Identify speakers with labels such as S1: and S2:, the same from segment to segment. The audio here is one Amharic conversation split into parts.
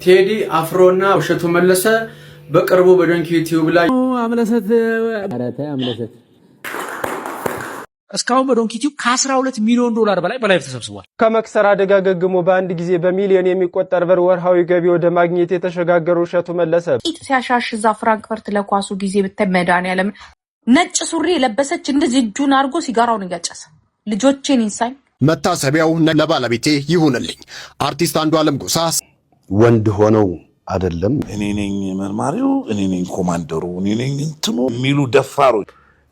S1: ቴዲ አፍሮና እሸቱ መለሰ በቅርቡ በዶንኪ ዩቲዩብ ላይ
S2: አምለሰት እስካሁን በዶንኪ ዩቲዩብ ከ12 ሚሊዮን ዶላር በላይ ተሰብስቧል።
S3: ከመክሰር አደጋ ገግሞ በአንድ ጊዜ በሚሊዮን የሚቆጠር ብር ወርሃዊ ገቢ ወደ ማግኘት የተሸጋገረው እሸቱ መለሰ
S4: ቂጥ ሲያሻሽ እዛ ፍራንክፈርት ለኳሱ ጊዜ ብታይ መድኃኒዓለም ነጭ ሱሪ የለበሰች እንደዚህ እጁን አድርጎ ሲጋራውን እያጨሰ ልጆቼን ይንሳኝ።
S5: መታሰቢያው ለባለቤቴ ይሁንልኝ። አርቲስት አንዱዓለም ጎሳ
S6: ወንድ ሆነው አይደለም
S7: እኔ ነኝ መርማሪው፣ እኔ ነኝ ኮማንደሩ፣ እኔ ነኝ እንትኑ የሚሉ ደፋሮች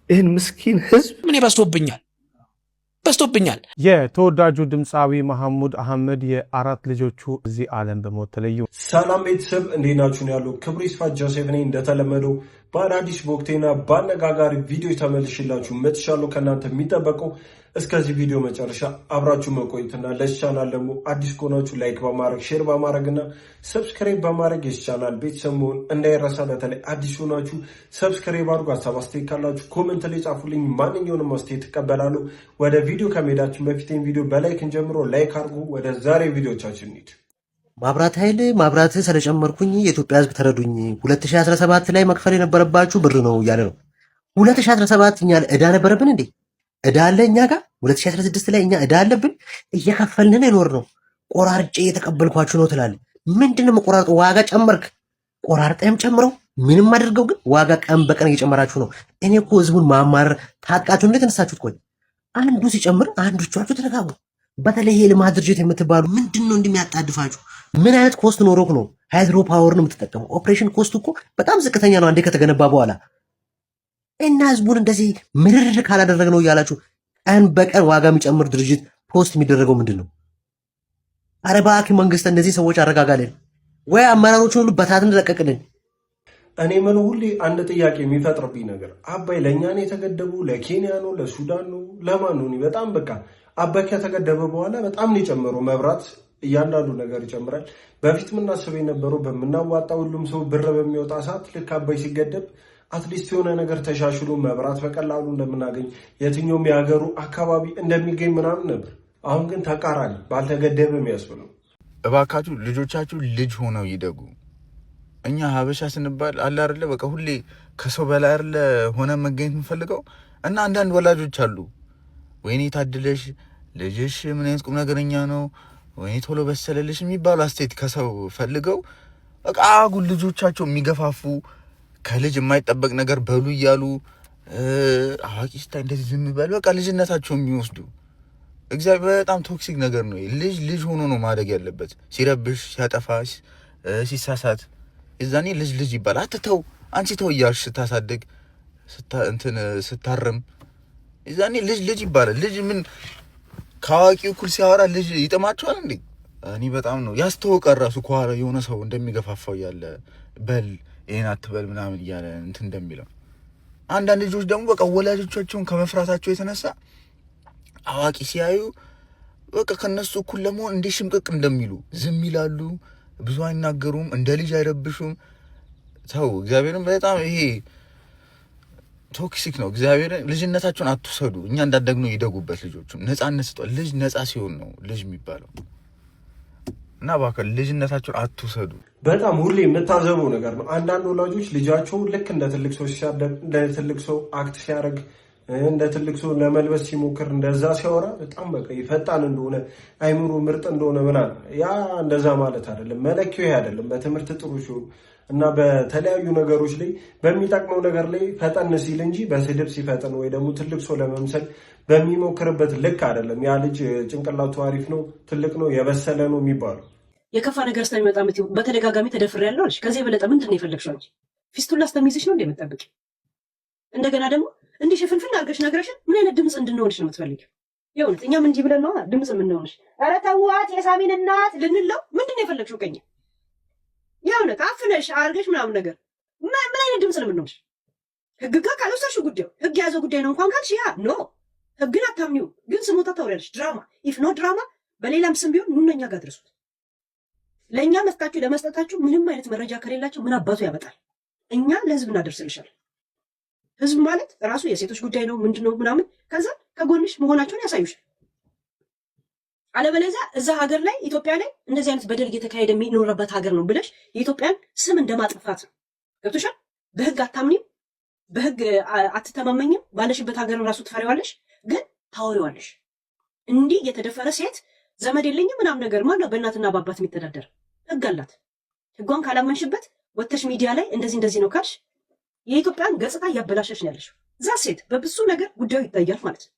S6: ይህን ምስኪን ህዝብ
S2: ምን በስቶብኛል።
S3: የተወዳጁ ድምፃዊ መሐሙድ አህመድ የአራት ልጆቹ እዚህ ዓለም በሞት ተለዩ።
S8: ሰላም ቤተሰብ እንዴት ናችሁ? ያለው ክብሩ ይስፋ ጆሴፍ ነኝ። እንደተለመደው በአዳዲስ በወቅቴና በአነጋጋሪ ቪዲዮ ተመልሼላችሁ መጥቻለሁ። ከእናንተ የሚጠበቀው እስከዚህ ቪዲዮ መጨረሻ አብራችሁ መቆየትና ለዚህ ቻናል ደግሞ አዲስ ከሆናችሁ ላይክ በማድረግ ሼር በማድረግና ሰብስክራይብ በማድረግ የዚህ ቻናል ቤተሰብ መሆን እንዳይረሳ። በተለይ አዲስ ሆናችሁ ሰብስክራይብ አድርጉ። ሀሳብ አስተያየት ካላችሁ ኮሜንት ላይ ጻፉልኝ። ማንኛውንም አስተያየት እቀበላለሁ። ወደ ቪዲዮ ከመሄዳችን በፊት ቪዲዮ በላይክ እንጀምሮ ላይክ አድርጉ። ወደ ዛሬ ቪዲዮቻችን እንሂድ።
S9: ማብራት ኃይል ማብራት ስለጨመርኩኝ የኢትዮጵያ ሕዝብ ተረዱኝ። 2017 ላይ መክፈል የነበረባችሁ ብር ነው እያለ ነው። 2017 እኛ ዕዳ ነበረብን እንዴ? ዕዳ አለ እኛ ጋር። 2016 ላይ እኛ ዕዳ አለብን። እየከፈልን ነው ነው። ቆራርጬ እየተቀበልኳችሁ ነው ትላለህ። ምንድነው መቆራረጥ? ዋጋ ጨመርክ፣ ቆራርጠህም ጨምረው ምንም አድርገው፣ ግን ዋጋ ቀን በቀን እየጨመራችሁ ነው። እኔ እኮ ህዝቡን ማማረር ታጥቃችሁ እንዴት ተነሳችሁት? ቆይ አንዱ ሲጨምር አንዶቻችሁ ተረጋጉ። በተለይ ይሄ ልማት ድርጅት የምትባሉ ምንድነው እንደሚያጣድፋችሁ? ምን አይነት ኮስት ኖሮክ ነው ሃይድሮ ፓወር ነው የምትጠቀመው? ኦፕሬሽን ኮስት እኮ በጣም ዝቅተኛ ነው አንዴ ከተገነባ በኋላ። እና ህዝቡን እንደዚህ ምርር ካላደረግ ነው እያላችሁ ቀን በቀን ዋጋ የሚጨምር ድርጅት ፖስት የሚደረገው ምንድን ነው? አረ እባክህ መንግስት እንደዚህ ሰዎች አረጋጋልን፣ ወይ አመራሮቹን ሁሉ በታትን ለቀቅልን።
S8: እኔ ምን ሁሌ አንድ ጥያቄ የሚፈጥርብኝ ነገር አባይ ለእኛ ነው የተገደቡ? ለኬንያ ነው? ለሱዳን ነው? ለማን ነው? በጣም በቃ አባይ ከተገደበ በኋላ በጣም ነው የጨመረው። መብራት እያንዳንዱ ነገር ይጨምራል። በፊት የምናስበው የነበረው በምናዋጣ ሁሉም ሰው ብር በሚወጣ ሰዓት ልክ አባይ ሲገደብ አትሊስት የሆነ ነገር ተሻሽሎ መብራት በቀላሉ እንደምናገኝ የትኛውም የሀገሩ አካባቢ እንደሚገኝ ምናምን ነበር። አሁን ግን ተቃራኒ ባልተገደበ የሚያስብለው።
S7: እባካችሁ ልጆቻችሁ ልጅ ሆነው ይደጉ። እኛ ሀበሻ ስንባል አለ አይደለ በቃ ሁሌ ከሰው በላይ አይደለ ሆነ መገኘት የምንፈልገው እና አንዳንድ ወላጆች አሉ ወይኔ ታድለሽ ልጅሽ ምን አይነት ቁም ነገረኛ ነው፣ ወይኔ ቶሎ በሰለልሽ የሚባሉ አስተያየት ከሰው ፈልገው በቃ አጉል ልጆቻቸው የሚገፋፉ ከልጅ የማይጠበቅ ነገር በሉ እያሉ አዋቂ ስታይ እንደዚህ ዝም በል በቃ ልጅነታቸው የሚወስዱ እግዚአብሔር በጣም ቶክሲክ ነገር ነው። ልጅ ሆኖ ነው ማደግ ያለበት። ሲረብሽ፣ ሲያጠፋሽ፣ ሲሳሳት የዛኔ ልጅ ይባላል። አትተው አንቺ ተው እያልሽ ስታሳድግ ስታርም የዛኔ ልጅ ይባላል። ልጅ ምን ከአዋቂው እኩል ሲያወራ ልጅ ይጥማቸዋል እንዴ? እኔ በጣም ነው ያስተወቀ ራሱ ከኋላ የሆነ ሰው እንደሚገፋፋው ያለ በል ይሄን አትበል ምናምን እያለ እንትን እንደሚለው። አንዳንድ ልጆች ደግሞ በቃ ወላጆቻቸውን ከመፍራታቸው የተነሳ አዋቂ ሲያዩ በቃ ከነሱ እኩል ለመሆን እንዴ ሽምቅቅ እንደሚሉ ዝም ይላሉ፣ ብዙ አይናገሩም፣ እንደ ልጅ አይረብሹም። ተው እግዚአብሔርን በጣም ይሄ ቶክሲክ ነው። እግዚአብሔርን ልጅነታቸውን አትውሰዱ። እኛ እንዳደግነው ይደጉበት። ልጆቹም ነፃነት ስጧል። ልጅ ነፃ ሲሆን ነው ልጅ የሚባለው እና እባክህ ልጅነታቸውን አትውሰዱ።
S8: በጣም ሁሌ የምታዘበው ነገር ነው። አንዳንድ ወላጆች ልጃቸው ልክ እንደ ትልቅ ሰው ሲያደግ፣ እንደ ትልቅ ሰው አክት ሲያደርግ፣ እንደ ትልቅ ሰው ለመልበስ ሲሞክር፣ እንደዛ ሲያወራ በጣም በቃ ፈጣን እንደሆነ አይምሮ ምርጥ እንደሆነ ምናምን። ያ እንደዛ ማለት አይደለም። መለኪያው ይሄ አይደለም። በትምህርት ጥሩ ሲሆን እና በተለያዩ ነገሮች ላይ በሚጠቅመው ነገር ላይ ፈጠን ሲል እንጂ በስድብ ሲፈጠን ወይ ደግሞ ትልቅ ሰው ለመምሰል በሚሞክርበት ልክ አይደለም። ያ ልጅ ጭንቅላቱ አሪፍ ነው፣ ትልቅ ነው፣ የበሰለ ነው የሚባለው።
S10: የከፋ ነገር ስለሚመጣ በተደጋጋሚ ተደፍሬያለሁ አልሽ። ከዚህ የበለጠ ምንድን ነው የፈለግሽው አንቺ? ፊስቱላ እስከሚይዝሽ ነው እንደምትጠብቂው? እንደገና ደግሞ እንዲህ ሽፍንፍን አድርገሽ ነግረሽን ምን አይነት ድምፅ እንድንሆንሽ ነው የምትፈልጊው? የእውነት እኛም እንዲህ ብለን ነው ድምፅ የምንሆንሽ? ኧረ ተዋት የሳሚን እናት ልንለው ምንድን ነው የፈለግሽው ከኛ? የእውነት አፍነሽ አድርገሽ ምናምን ነገር ምን አይነት ድምፅ ነው የምንሆንሽ? ህግ ጋር ካልወሰድሽው ጉዳዩ ህግ የያዘው ጉዳይ ነው እንኳን ካልሽ ያ ኖ ህግን አታምኒው፣ ግን ስሞታ ታወሪያለሽ። ድራማ ኢፍ ኖ ድራማ በሌላም ስም ቢሆን ኑና እኛ ጋር ድረሱት። ለእኛ መፍታችሁ ለመስጠታችሁ ምንም አይነት መረጃ ከሌላቸው ምን አባቱ ያመጣል? እኛ ለህዝብ እናደርስልሻል። ህዝብ ማለት ራሱ የሴቶች ጉዳይ ነው ምንድነው ምናምን፣ ከዛ ከጎንሽ መሆናቸውን ያሳዩሻል። አለበለዚያ እዛ ሀገር ላይ ኢትዮጵያ ላይ እንደዚህ አይነት በደል እየተካሄደ የሚኖርበት ሀገር ነው ብለሽ የኢትዮጵያን ስም እንደማጥፋት ነው። ገብቶሻል? በህግ አታምኒም፣ በህግ አትተማመኝም። ባለሽበት ሀገር ራሱ ትፈሪዋለሽ፣ ግን ታወሪዋለሽ። እንዲህ የተደፈረ ሴት ዘመድ የለኝም ምናምን ነገር ማለት በእናትና በአባት የሚተዳደር ህግ አላት። ህጓን ካላመንሽበት ወተሽ ሚዲያ ላይ እንደዚህ ነው ካልሽ የኢትዮጵያን ገጽታ እያበላሸሽ ነው ያለሽው። እዛ ሴት በብዙ ነገር ጉዳዩ ይታያል ማለት ነው።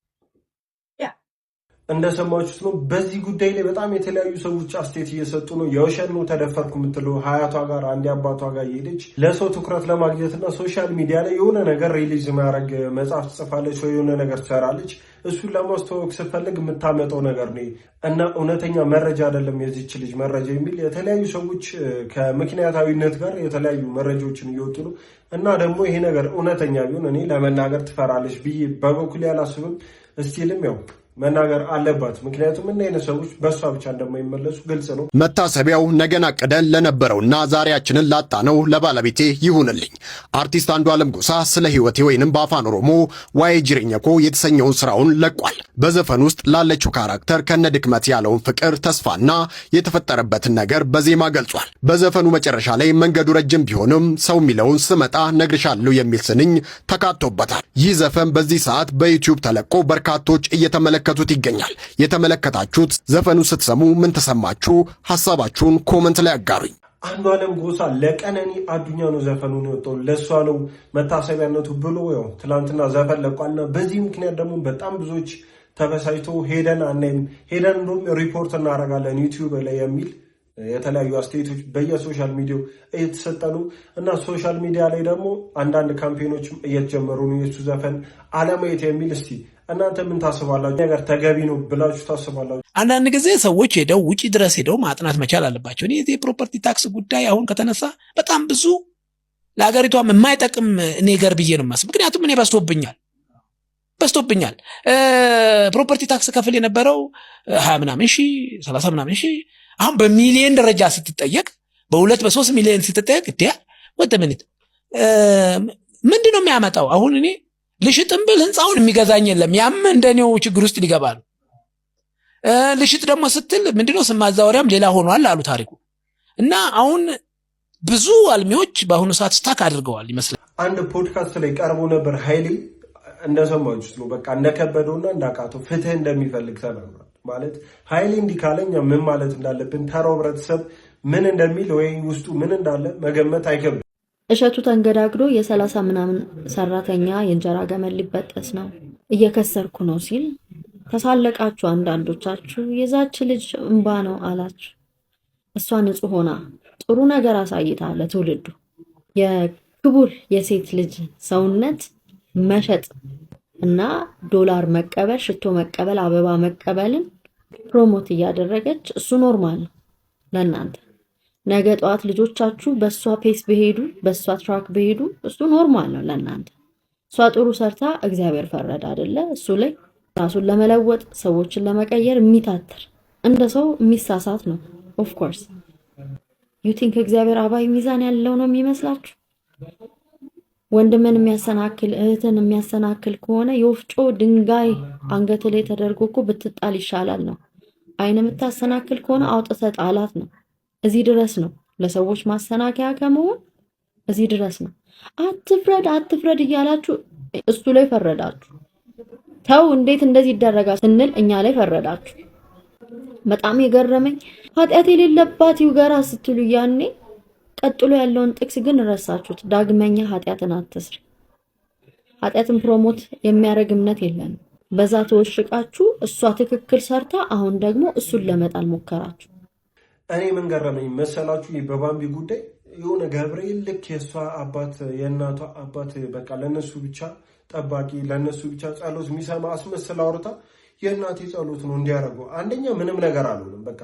S8: እንደሰማችሁት ነው። በዚህ ጉዳይ ላይ በጣም የተለያዩ ሰዎች አስተያየት እየሰጡ ነው። የውሸት ነው ተደፈርኩ የምትለው ሀያቷ ጋር አንድ አባቷ ጋር እየሄደች ለሰው ትኩረት ለማግኘትና ሶሻል ሚዲያ ላይ የሆነ ነገር ሪሊዝ ማድረግ መጽሐፍ ትጽፋለች ወይ የሆነ ነገር ትሰራለች። እሱን ለማስተዋወቅ ስትፈልግ የምታመጣው ነገር ነው እና እውነተኛ መረጃ አይደለም የዚች ልጅ መረጃ የሚል የተለያዩ ሰዎች ከምክንያታዊነት ጋር የተለያዩ መረጃዎችን እየወጡ ነው። እና ደግሞ ይሄ ነገር እውነተኛ ቢሆን እኔ ለመናገር ትፈራለች ብዬ በበኩሌ አላስብም። እስቲልም ያው መናገር አለባት። ምክንያቱም እና አይነት ሰዎች በሷ ብቻ እንደማይመለሱ ግልጽ ነው።
S5: መታሰቢያው ነገን አቅደን ለነበረውና ዛሬያችንን ላጣነው ለባለቤቴ ይሁንልኝ። አርቲስት አንዱዓለም ጎሳ ስለ ህይወቴ ወይንም በአፋን ኦሮሞ ዋይ ጅሬኛኮ የተሰኘውን ስራውን ለቋል። በዘፈን ውስጥ ላለችው ካራክተር ከነድክመት ያለውን ፍቅር፣ ተስፋና የተፈጠረበትን ነገር በዜማ ገልጿል። በዘፈኑ መጨረሻ ላይ መንገዱ ረጅም ቢሆንም ሰው የሚለውን ስመጣ ነግርሻለሁ የሚል ስንኝ ተካቶበታል። ይህ ዘፈን በዚህ ሰዓት በዩቲዩብ ተለቆ በርካቶች እየተመለከቱት ይገኛል። የተመለከታችሁት ዘፈኑ ስትሰሙ ምን ተሰማችሁ? ሐሳባችሁን ኮመንት ላይ አጋሩኝ።
S8: አንዱዓለም ጎሳ ለቀነኒ አዱኛ ነው ዘፈኑን የወጣው፣ ለሷ ነው መታሰቢያነቱ ብሎ ያው ትላንትና ዘፈን ለቋልና በዚህ ምክንያት ደግሞ በጣም ብዙዎች ተበሳጭቶ ሄደን እንደውም ሪፖርት እናደርጋለን ዩቲዩብ ላይ የሚል የተለያዩ አስተያየቶች በየሶሻል ሚዲያው እየተሰጠ ነው እና ሶሻል ሚዲያ ላይ ደግሞ አንዳንድ ካምፔኖችም እየተጀመሩ ነው የሱ ዘፈን አለማየት የሚል። እስቲ እናንተ ምን ታስባላችሁ? ነገር ተገቢ ነው ብላችሁ ታስባላችሁ?
S2: አንዳንድ ጊዜ ሰዎች ሄደው ውጪ ድረስ ሄደው ማጥናት መቻል አለባቸው። እኔ የዚህ ፕሮፐርቲ ታክስ ጉዳይ አሁን ከተነሳ በጣም ብዙ ለሀገሪቷም የማይጠቅም ነገር ብዬ ነው የማስበው። ምክንያቱም እኔ በዝቶብኛል። ፕሮፐርቲ ታክስ ከፍል የነበረው 20 ምናምን ሺህ 30 ምናምን ሺህ አሁን በሚሊዮን ደረጃ ስትጠየቅ በ2 በ3 ሚሊዮን ስትጠየቅ ወደምንት ምንድነው የሚያመጣው? አሁን እኔ ልሽጥም ብል ህንፃውን የሚገዛኝ የለም። ያም እንደኔው ችግር ውስጥ ሊገባ ነው። ልሽጥ ደግሞ ስትል ምንድነው ስም ማዛወሪያም ሌላ ሆኗል አሉ ታሪኩ። እና አሁን ብዙ አልሚዎች በአሁኑ ሰዓት ስታክ አድርገዋል ይመስላል።
S8: አንድ ፖድካስት ላይ ቀርቦ ነበር ኃይሌ እንደሰማችሁት ነው። በቃ እንደከበደውና እንዳቃተው ፍትህ እንደሚፈልግ ተናግሯል። ማለት ኃይሌ እንዲህ ካለኛ ምን ማለት እንዳለብን ተራው ህብረተሰብ ምን እንደሚል ወይ ውስጡ ምን እንዳለ መገመት አይከብድም።
S11: እሸቱ ተንገዳግዶ የ30 ምናምን ሰራተኛ የእንጀራ ገመድ ሊበጠስ ነው እየከሰርኩ ነው ሲል ተሳለቃችሁ። አንዳንዶቻችሁ የዛች ልጅ እንባ ነው አላችሁ። እሷ ንጹህ ሆና ጥሩ ነገር አሳይታ ለትውልዱ የክቡር የሴት ልጅ ሰውነት መሸጥ እና ዶላር መቀበል፣ ሽቶ መቀበል፣ አበባ መቀበልን ፕሮሞት እያደረገች እሱ ኖርማል ነው ለእናንተ። ነገ ጠዋት ልጆቻችሁ በሷ ፔስ በሄዱ በሷ ትራክ በሄዱ እሱ ኖርማል ነው ለእናንተ። እሷ ጥሩ ሰርታ እግዚአብሔር ፈረደ አይደለ? እሱ ላይ ራሱን ለመለወጥ ሰዎችን ለመቀየር የሚታትር እንደ ሰው የሚሳሳት ነው። ኦፍ ኮርስ ዩ ቲንክ እግዚአብሔር አባይ ሚዛን ያለው ነው የሚመስላችሁ? ወንድምን የሚያሰናክል እህትን የሚያሰናክል ከሆነ የወፍጮ ድንጋይ አንገት ላይ ተደርጎ እኮ ብትጣል ይሻላል ነው። አይን የምታሰናክል ከሆነ አውጥተህ ጣላት ነው። እዚህ ድረስ ነው። ለሰዎች ማሰናከያ ከመሆን እዚህ ድረስ ነው። አትፍረድ እያላችሁ እሱ ላይ ፈረዳችሁ። ተው እንዴት እንደዚህ ይደረጋል ስንል እኛ ላይ ፈረዳችሁ። በጣም የገረመኝ ኃጢአት የሌለባት ይውገራ ስትሉ ያኔ ቀጥሎ ያለውን ጥቅስ ግን ረሳችሁት። ዳግመኛ ኃጢአትን አትስሪ። ኃጢአትን ፕሮሞት የሚያደርግ እምነት የለንም። በዛ ተወሽቃችሁ እሷ ትክክል ሰርታ አሁን ደግሞ እሱን ለመጣል ሞከራችሁ።
S8: እኔ ምን ገረመኝ መሰላችሁ? በባምቢ ጉዳይ የሆነ ገብርኤል ልክ የእሷ አባት የእናቷ አባት በቃ ለነሱ ብቻ ጠባቂ ለነሱ ብቻ ጸሎት የሚሰማ አስመስል አውርታ የእናቴ ጸሎት ነው እንዲያደርገው። አንደኛ ምንም ነገር አልሆንም። በቃ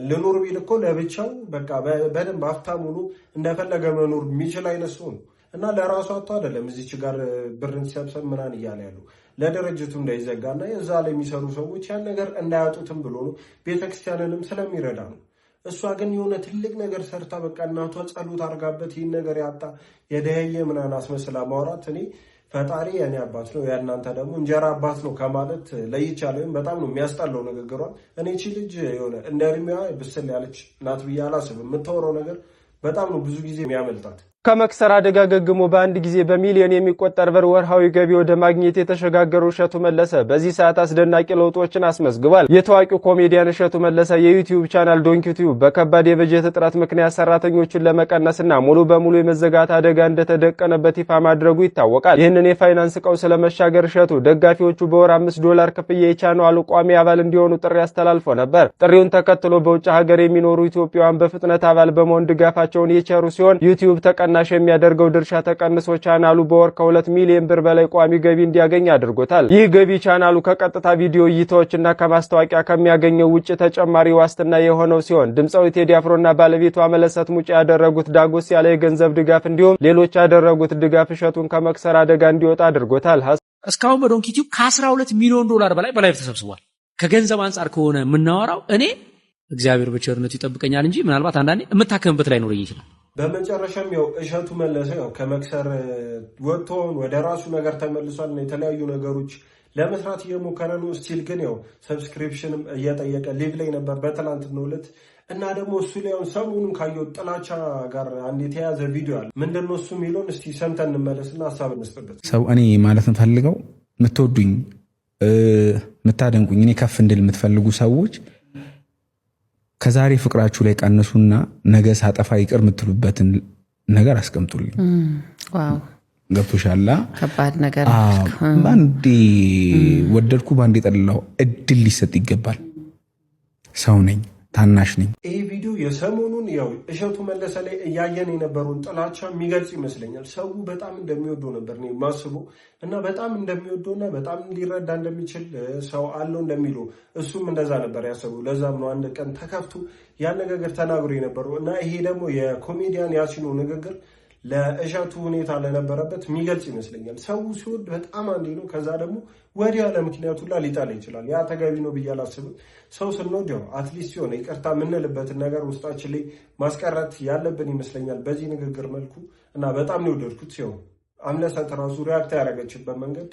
S8: ልኑር ቢል እኮ ለብቻው በቃ በደንብ ሀብታም ሆኖ እንደፈለገ መኖር የሚችል አይነት ሰው ነው እና ለራሱ አቶ አይደለም እዚች ጋር ብርን ሲሰብሰብ ምናን እያለ ያለው ለድርጅቱ እንዳይዘጋና የዛ ላይ የሚሰሩ ሰዎች ያን ነገር እንዳያጡትም ብሎ ነው። ቤተክርስቲያንንም ስለሚረዳ ነው። እሷ ግን የሆነ ትልቅ ነገር ሰርታ በቃ እናቷ ጸሎት አድርጋበት ይህን ነገር ያጣ የደህየ ምናን አስመስላ ማውራት እኔ ፈጣሪ የኔ አባት ነው የእናንተ ደግሞ እንጀራ አባት ነው ከማለት ለይቻለሁ። በጣም ነው የሚያስጠላው ንግግሯ። እኔ እቺ ልጅ የሆነ እንደ እድሜዋ ብስል ያለች ናት ብዬ አላስብም። የምታወራው ነገር በጣም ነው ብዙ ጊዜ የሚያመልጣት።
S3: ከመክሰር አደጋ ገግሞ በአንድ ጊዜ በሚሊዮን የሚቆጠር ብር ወርሃዊ ገቢ ወደ ማግኘት የተሸጋገረው እሸቱ መለሰ በዚህ ሰዓት አስደናቂ ለውጦችን አስመዝግቧል። የታዋቂው ኮሜዲያን እሸቱ መለሰ የዩቲዩብ ቻናል ዶንኪ ቲዩብ በከባድ የበጀት እጥረት ምክንያት ሰራተኞችን ለመቀነስና ሙሉ በሙሉ የመዘጋት አደጋ እንደተደቀነበት ይፋ ማድረጉ ይታወቃል። ይህንን የፋይናንስ ቀውስ ለመሻገር እሸቱ ደጋፊዎቹ በወር $5 ክፍያ የቻናሉ ቋሚ አባል እንዲሆኑ ጥሪ አስተላልፎ ነበር። ጥሪውን ተከትሎ በውጭ ሀገር የሚኖሩ ኢትዮጵያውያን በፍጥነት አባል በመሆን ድጋፋቸውን የቸሩ ሲሆን ዩቲዩብ ተቀናሽ የሚያደርገው ድርሻ ተቀንሶ ቻናሉ በወር ከ2 ሚሊዮን ብር በላይ ቋሚ ገቢ እንዲያገኝ አድርጎታል። ይህ ገቢ ቻናሉ ከቀጥታ ቪዲዮ እይታዎችና ከማስታወቂያ ከሚያገኘው ውጭ ተጨማሪ ዋስትና የሆነው ሲሆን ድምፃዊ ቴዲ አፍሮና ባለቤቷ መለሰት ሙጬ ያደረጉት ዳጎስ ያለ የገንዘብ ድጋፍ እንዲሁም ሌሎች ያደረጉት ድጋፍ እሸቱን ከመክሰር አደጋ እንዲወጣ አድርጎታል።
S2: እስካሁን በዶንኪ ቲዩብ ከ12 ሚሊዮን ዶላር በላይ በላይቭ ተሰብስቧል። ከገንዘብ አንጻር ከሆነ የምናወራው እኔ እግዚአብሔር በቸርነቱ ይጠብቀኛል እንጂ ምናልባት አንዳንዴ የምታከምበት ላይ ኖር ይችላል።
S8: በመጨረሻም ያው እሸቱ መለሰ ያው ከመክሰር ወጥቶ ወደ ራሱ ነገር ተመልሷል። የተለያዩ ነገሮች ለመስራት እየሞከረ ነው። ስቲል ግን ያው ሰብስክሪፕሽንም እየጠየቀ ሊቭ ላይ ነበር በትናንትናው ዕለት እና ደግሞ እሱ ላይ አሁን ሰሞኑን ካየው ጥላቻ ጋር አንድ የተያዘ ቪዲዮ አለ። ምንድነው እሱ የሚለውን እስቲ ሰምተን እንመለስና ሀሳብ እንስጥበት።
S12: ሰው እኔ ማለት የምፈልገው የምትወዱኝ የምታደንቁኝ እኔ ከፍ እንድል የምትፈልጉ ሰዎች ከዛሬ ፍቅራችሁ ላይ ቀንሱና ነገ ሳጠፋ ይቅር የምትሉበትን ነገር አስቀምጡልኝ። ዋው ገብቶሻላ? ከባድ ነገር ባንዴ ወደድኩ ባንዴ ጠላው እድል ሊሰጥ ይገባል። ሰው ነኝ፣ ታናሽ ነኝ።
S8: ይህ ቪዲዮ የሰሞኑን ያው እሸቱ መለሰ ላይ እያየን የነበረውን ጥላቻ የሚገልጽ ይመስለኛል። ሰው በጣም እንደሚወደው ነበር ነው የማስበው እና በጣም እንደሚወደውና በጣም ሊረዳ እንደሚችል ሰው አለው እንደሚለው እሱም እንደዛ ነበር ያሰበው። ለዛም ነው አንድ ቀን ተከፍቶ ያን ንግግር ተናግሮ የነበረው እና ይሄ ደግሞ የኮሜዲያን ያሲኖ ንግግር ለእሸቱ ሁኔታ ለነበረበት የሚገልጽ ይመስለኛል። ሰው ሲወድ በጣም አንዴ ነው፣ ከዛ ደግሞ ወዲያ ለምክንያቱ ሊጣላ ይችላል። ያ ተገቢ ነው ብዬ አላስብም። ሰው ስንወድ ያው አትሊስት የሆነ ይቅርታ የምንልበትን ነገር ውስጣችን ላይ ማስቀረት ያለብን ይመስለኛል በዚህ ንግግር መልኩ እና በጣም ነው የወደድኩት። ሲሆን አምለሰት ራሱ ሪያክት ያደረገችበት መንገድ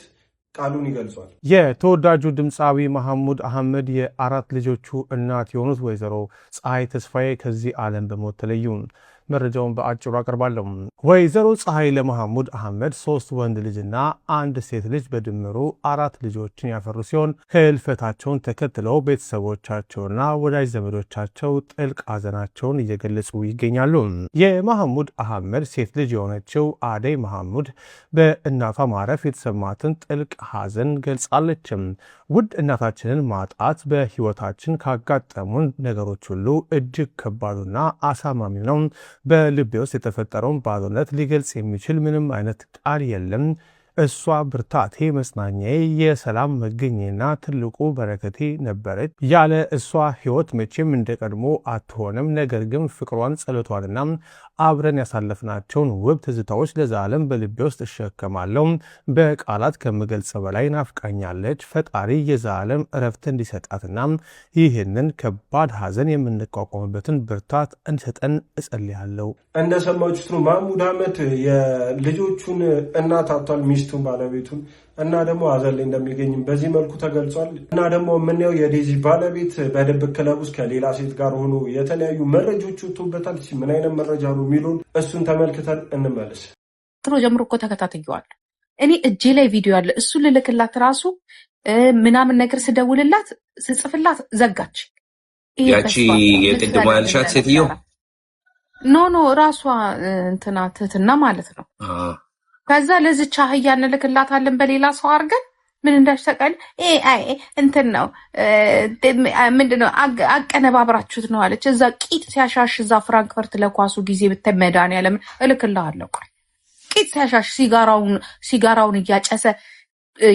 S8: ቃሉን ይገልጿል።
S3: የተወዳጁ ድምፃዊ መሐሙድ አህመድ የአራት ልጆቹ እናት የሆኑት ወይዘሮ ፀሐይ ተስፋዬ ከዚህ ዓለም በሞት ተለዩን። መረጃውን በአጭሩ አቀርባለሁ። ወይዘሮ ፀሐይ ለመሐሙድ አህመድ 3 ወንድ ልጅና 1 ሴት ልጅ በድምሩ 4 ልጆችን ያፈሩ ሲሆን ህልፈታቸውን ተከትለው ቤተሰቦቻቸውና ወዳጅ ዘመዶቻቸው ጥልቅ ሐዘናቸውን እየገለጹ ይገኛሉ። የመሐሙድ አህመድ ሴት ልጅ የሆነችው አደይ መሐሙድ በእናቷ ማረፍ የተሰማትን ጥልቅ ሐዘን ገልጻለች። ውድ እናታችንን ማጣት በህይወታችን ካጋጠሙን ነገሮች ሁሉ እጅግ ከባዱና አሳማሚው ነው። በልቤ ውስጥ የተፈጠረውን ባዶነት ሊገልጽ የሚችል ምንም አይነት ቃል የለም። እሷ ብርታቴ፣ መጽናኛዬ፣ የሰላም መገኘና ትልቁ በረከቴ ነበረች። ያለ እሷ ህይወት መቼም እንደቀድሞ አትሆንም። ነገር ግን ፍቅሯን፣ ጸሎቷንና አብረን ያሳለፍናቸውን ውብ ትዝታዎች ለዘላለም በልቤ ውስጥ እሸከማለሁ። በቃላት ከምገልጸው በላይ ናፍቃኛለች። ፈጣሪ የዘላለም እረፍት እንዲሰጣትና ይህንን ከባድ ሐዘን የምንቋቋምበትን ብርታት እንዲሰጠን እጸልያለሁ።
S8: እንደሰማችሁት ነው መሐሙድ አህመድ የልጆቹን እናት አጥቷል፣ ሚስቱን፣ ባለቤቱን እና ደግሞ ሐዘን ላይ እንደሚገኝም በዚህ መልኩ ተገልጿል። እና ደግሞ የምናየው የዴዚ ባለቤት በድብቅ ክለብ ውስጥ ከሌላ ሴት ጋር ሆኖ የተለያዩ መረጃዎች ወጥቶበታል። ምን አይነት መረጃ ነው የሚሉን እሱን ተመልክተን እንመለስ።
S4: ጥሩ ጀምሮ እኮ ተከታትየዋል። እኔ እጄ ላይ ቪዲዮ አለ። እሱ ልልክላት ራሱ ምናምን ነገር ስደውልላት ስጽፍላት ዘጋች።
S13: ያቺ የቅድሟ ያልሻት ሴትዮ
S4: ኖ ራሷ እንትና ትህትና ማለት ነው። ከዛ ለዚች አህያ እንልክላታለን በሌላ ሰው አድርገን ምን እንዳሽተቀል አይ እንትን ነው ምንድነው አቀነባብራችሁት ነው አለች። እዛ ቂጥ ሲያሻሽ እዛ ፍራንክፈርት ለኳሱ ጊዜ ብታይ መድኃኒዓለም እልክልሃለሁ። ቂጥ ሲያሻሽ ሲጋራውን እያጨሰ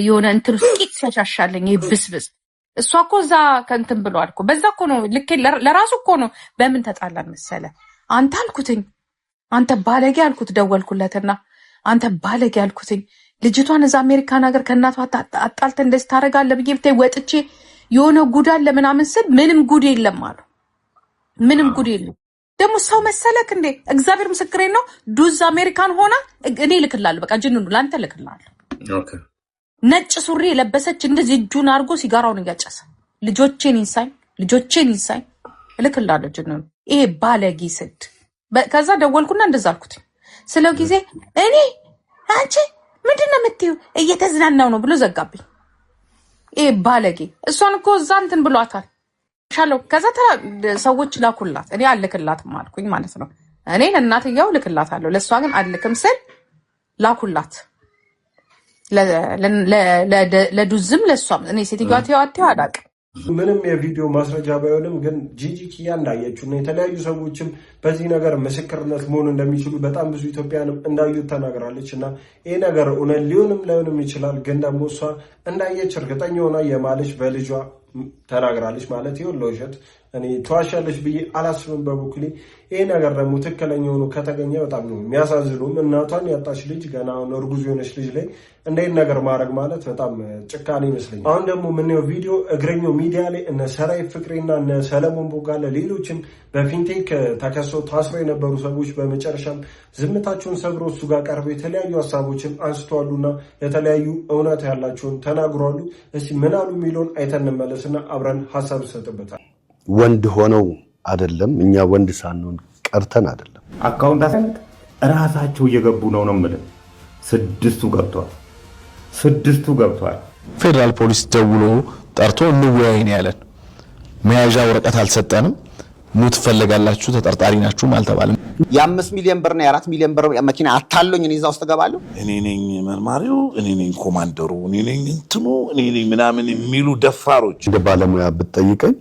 S4: የሆነ እንትን ቂጥ ሲያሻሻለኝ ይብስብስ። እሷ እኮ እዛ ከእንትን ብሏል እኮ በዛ እኮ ነው ልክ ለራሱ እኮ ነው። በምን ተጣላን መሰለ አንተ አልኩትኝ፣ አንተ ባለጌ አልኩት። ደወልኩለትና አንተ ባለጌ አልኩትኝ። ልጅቷን እዛ አሜሪካን ሀገር ከእናቷ አጣልተ እንደዚህ ታደርጋለህ ብዬ ብታይ ወጥቼ የሆነ ጉድ አለ ምናምን ስል ምንም ጉድ የለም አሉ። ምንም ጉድ የለም። ደግሞ ሰው መሰለክ እንዴ? እግዚአብሔር ምስክሬ ነው። ዱዝ አሜሪካን ሆና እኔ ልክላለሁ። በቃ ጅንኑ ላንተ ልክላለሁ። ነጭ ሱሪ የለበሰች እንደዚህ እጁን አድርጎ ሲጋራውን እያጨሰ ልጆቼን ይንሳኝ እልክላለሁ ጅነው ይሄ ባለጌ ስድ ከዛ ደወልኩና እንደዛ አልኩት ስለው ጊዜ እኔ አንቺ ምንድነው የምትይው እየተዝናናው ነው ብሎ ዘጋብኝ ይሄ ባለጌ እሷን እኮ እዛ እንትን ብሏታል ሻለው ከዛ ሰዎች ላኩላት እኔ አልክላትም አልኩኝ ማለት ነው እኔ ለእናትየው ልክላታለሁ ለሷ ግን አልክም ስል ላኩላት ለዱዝም ለሷም እኔ ሴትዮዋ ተያዋቴው አላውቅም
S8: ምንም የቪዲዮ ማስረጃ ባይሆንም ግን ጂጂ ኪያ እንዳየችውና የተለያዩ ሰዎችም በዚህ ነገር ምስክርነት መሆን እንደሚችሉ በጣም ብዙ ኢትዮጵያንም እንዳዩት ተናግራለች እና ይሄ ነገር እውነት ሊሆንም ላይሆንም ይችላል ግን ደግሞ እሷ እንዳየች እርግጠኛ ሆና የማለች በልጇ ተናግራለች ማለት ይሁን ለውሸት እኔ ተዋሻለች ብዬ አላስብም በበኩሌ ይሄ ነገር ደግሞ ትክክለኛ ሆኖ ከተገኘ በጣም ነው የሚያሳዝነው እናቷን ያጣች ልጅ ገና እርጉዝ የሆነች ልጅ ላይ እንደዚህ ነገር ማድረግ ማለት በጣም ጭካኔ ይመስለኛል አሁን ደግሞ ምንየው ቪዲዮ እግረኛው ሚዲያ ላይ እነ ሰራይ ፍቅሬና እነ ሰለሞን ቦጋለ ሌሎችም በፊንቴክ ተከሰው ታስረው የነበሩ ሰዎች በመጨረሻም ዝምታቸውን ሰብሮ እሱ ጋር ቀርበው የተለያዩ ሀሳቦችን አንስተዋሉና የተለያዩ እውነት ያላቸውን ተናግሯሉ እስቲ ምን አሉ የሚለውን አይተን እንመለስና አብረን ሀሳብ እንሰጥበታል
S6: ወንድ ሆነው አይደለም እኛ ወንድ ሳንሆን ቀርተን አይደለም
S14: አካውንት ራሳቸው እየገቡ ነው የምልህ ስድስቱ ገብቷል
S15: ፌደራል ፖሊስ ደውሎ ጠርቶ እንወያይ ነው ያለን መያዣ ወረቀት አልሰጠንም ኑ ትፈልጋላችሁ ተጠርጣሪ ናችሁ አልተባለም
S16: የ5 ሚሊዮን ብር እና የ4 ሚሊዮን ብር መኪና አታለኝ እኔ እዛ ውስጥ ገባለሁ
S17: እኔ ነኝ መርማሪው እኔ ነኝ ኮማንደሩ እኔ ነኝ እንትኑ እኔ ነኝ ምናምን የሚሉ ደፋሮች
S6: እንደ ባለሙያ ብትጠይቀኝ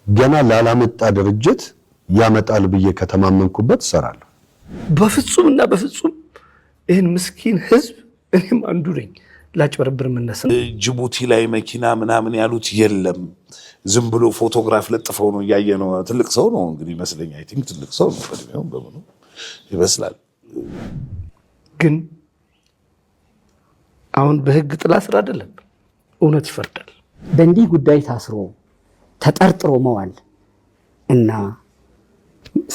S6: ገና ላላመጣ ድርጅት ያመጣል ብዬ ከተማመንኩበት እሰራለሁ በፍጹምና በፍጹም ይህን ምስኪን ህዝብ እኔም አንዱ ነኝ ላጭበረብር የምነሳ
S17: ጅቡቲ ላይ መኪና ምናምን ያሉት የለም ዝም ብሎ ፎቶግራፍ ለጥፈው ነው እያየ ነው ትልቅ ሰው ነው እንግዲህ መስለኝ አይ ቲንክ ትልቅ ሰው ነው በደምው በመኑ ይመስላል
S6: ግን አሁን በህግ ጥላ ስር አይደለም እውነት ይፈርዳል
S18: በእንዲህ ጉዳይ ታስሮ ተጠርጥሮ መዋል እና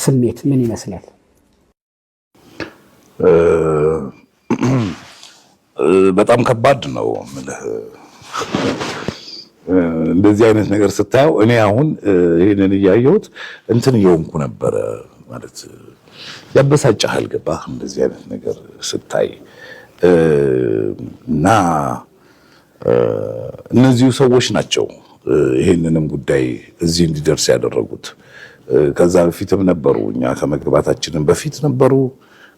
S18: ስሜት ምን ይመስላል
S17: በጣም ከባድ ነው ማለት እንደዚህ አይነት ነገር ስታየው እኔ አሁን ይሄንን ያየሁት እንትን የሆንኩ ነበር ማለት ያበሳጫል ገባ እንደዚህ አይነት ነገር ስታይ እና እነዚህ ሰዎች ናቸው ይሄንንም ጉዳይ እዚህ እንዲደርስ ያደረጉት ከዛ በፊትም ነበሩ እኛ ከመግባታችንም በፊት ነበሩ